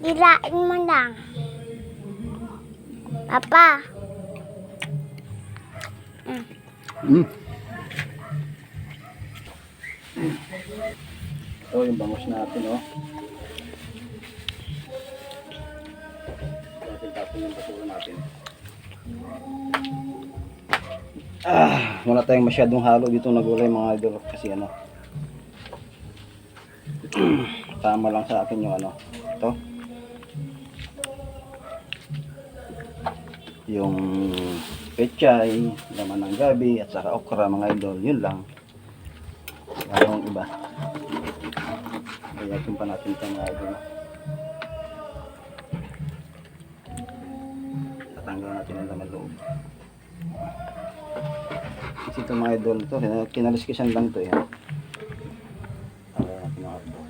Dilain mo lang. Papa. Ito yung bangus natin, oh. Tapin yung basura natin. Wala tayong masyadong halo dito na gulay mga idol kasi ano. Tama lang sa akin yung ano. Ito. Yung pechay, laman ng gabi at saka okra mga idol. Yun lang. Walang iba. Kaya pa natin ito mga idol. Tatanggal natin ang laman loob. Kasi ito mga idol ito, kinaliskisan lang ito yan. Tanggal natin ang idol.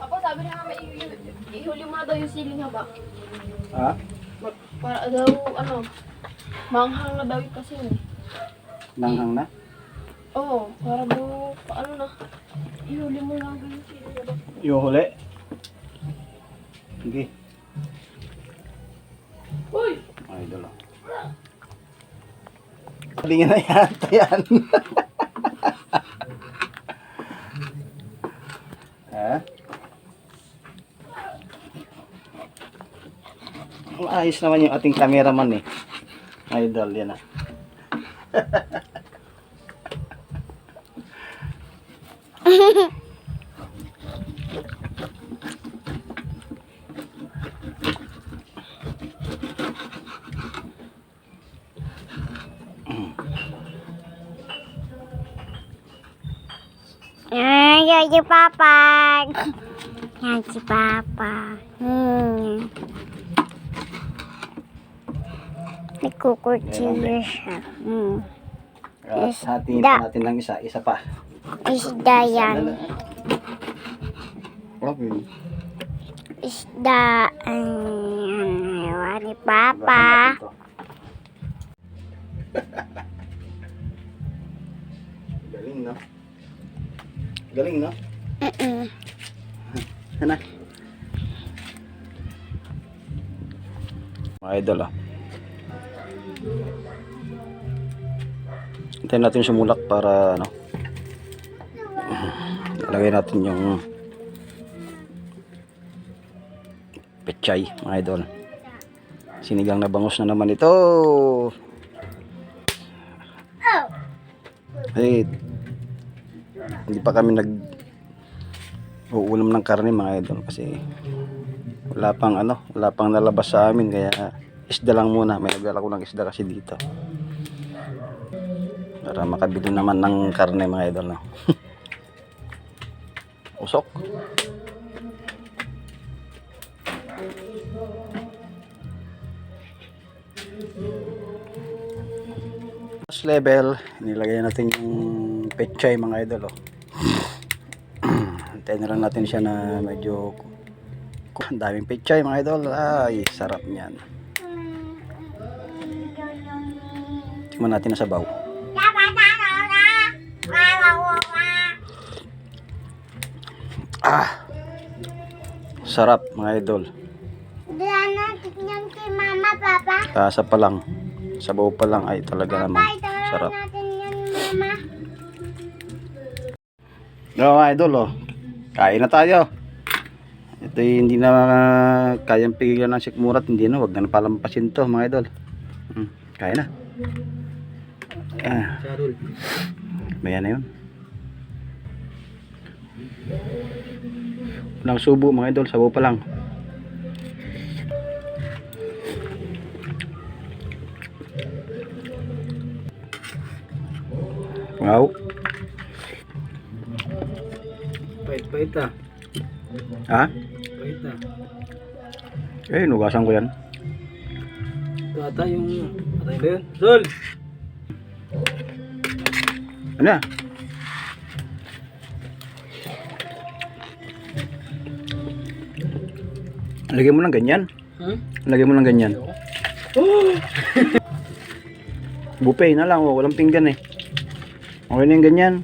Ako sabi na nga ihuli mo na daw yung siling haba. Ha? Para daw manghang na daw kasi yun. Nanghang na? Oo, para daw paano na. Ihuli mo lang daw yung siling haba. Yung huli? Sige. Uy! Mga idol oh. Sabi na yata yan. Ha? Ayos naman yung ating cameraman eh. Idol yan ah. Yan si Papa. Yan si Papa. Nagkukutsilo siya. Hatiin pa natin ng isa. Isa pa. Isda yan. Okay. Isda. Yan ni Papa. Galing no? Galing no? Ano? Mga idol ah. Hintayin natin sumulak para ano. Ilagay natin yung pechay mga idol. Sinigang na bangus na naman ito. Hey, hindi pa kami uulam ng karne mga idol kasi wala pang nalabas sa amin kaya isda lang muna. May nagdala ko ng isda kasi dito para makabili naman ng karne mga idol no? Usok level, nilagay natin yung pechay mga idol oh. Antayin na lang natin siya na medyo ang daming pechay mga idol. Ay sarap niyan. Tingnan natin na sabaw. Sarap mga idol. Tignan kay Mama, Papa. Kasa pa lang, sabaw pa lang ay talaga naman sarap. Natin yan, Mama. No, mga idol oh. Kain na tayo. Ito hindi na kayang pigilan ng sikmurat, hindi na, wag na palampasin to mga idol. Kain na. Bayan na yun. Walang subo mga idol, sabaw pa lang. Wow. Pait-pait ah. Ha? Pait ah. Eh, nugasan ko yan. Ito ata yung... Atay ba yun? Sol! Ano? Lagyan mo ng ganyan. Lagyan mo ng ganyan. Buffet na lang, oh. Walang pinggan eh. Okay na yung ganyan.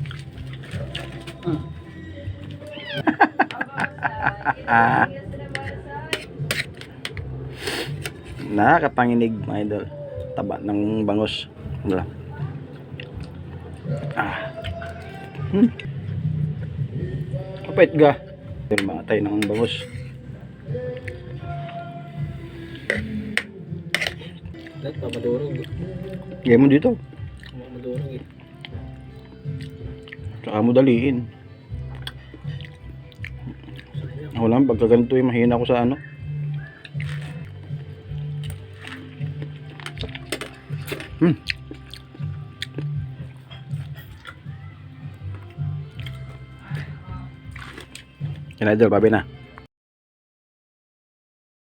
Nakakapanginig mga idol. Taba ng bangus. Wala. Kapait ga. Matay ng bangus. Dahil pamadurog. Gaya mo dito. Pamadurog eh. Tsaka mo daliin. Ako lang, pagka ganito yung mahina ko sa ano. Yan idol, babi na.